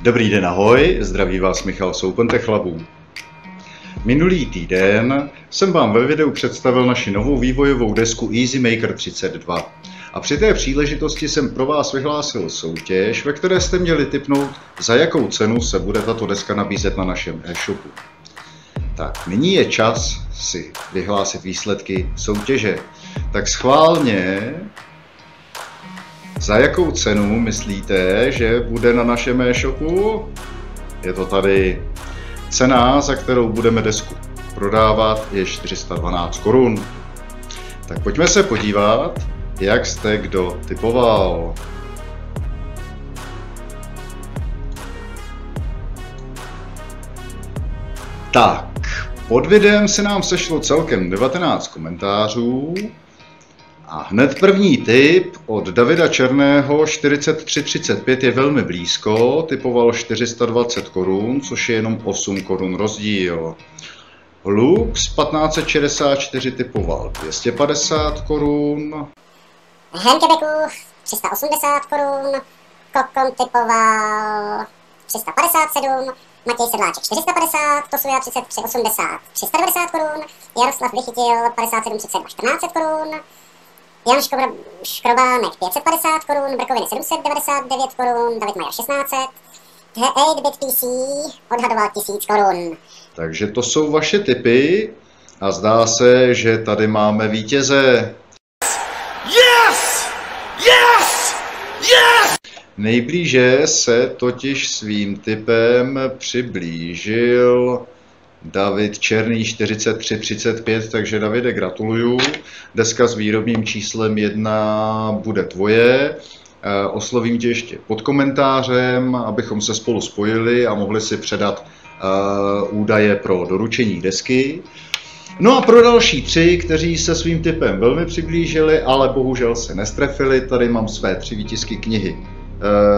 Dobrý den, ahoj, zdraví vás Michal z OpenTech Labu. Minulý týden jsem vám ve videu představil naši novou vývojovou desku EasyMaker 32. A při té příležitosti jsem pro vás vyhlásil soutěž, ve které jste měli tipnout, za jakou cenu se bude tato deska nabízet na našem e-shopu. Tak, nyní je čas si vyhlásit výsledky soutěže. Tak schválně, za jakou cenu myslíte, že bude na našem e-shopu? Je to tady. Cena, za kterou budeme desku prodávat, je 412 korun. Tak pojďme se podívat, jak jste kdo typoval. Tak, pod videem se nám sešlo celkem 19 komentářů. A hned první tip od Davida Černého 4335 je velmi blízko, typoval 420 korun, což je jenom 8 korun rozdíl. Lux 1564 typoval 250 korun. Henkebeku 380 korun, Kokon typoval 357, Matěj Sedláček 450, Tosuja 3380 390 korun, Jaroslav vychytil 5732 1400 korun, Jan Škrobánek 550 korun, Brkoviny 799 korun, David Majer 1600, 8-bit PC odhadoval 1000 korun. Takže to jsou vaše tipy a zdá se, že tady máme vítěze. Yes! Yes! Yes! Nejblíže se totiž svým tipem přiblížil David Černý 4335, takže Davide, gratuluju. Deska s výrobním číslem 1 bude tvoje. Oslovím tě ještě pod komentářem, abychom se spolu spojili a mohli si předat údaje pro doručení desky. No a pro další 3, kteří se svým tipem velmi přiblížili, ale bohužel se nestrefili, tady mám své 3 výtisky knihy,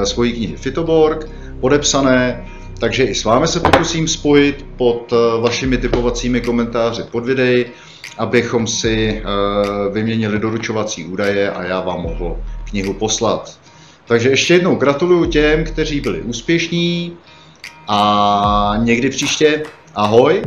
svojí knihy Fitoborg, podepsané. Takže i s vámi se pokusím spojit pod vašimi typovacími komentáři pod videí, abychom si vyměnili doručovací údaje a já vám mohl knihu poslat. Takže ještě jednou gratuluju těm, kteří byli úspěšní a někdy příště ahoj.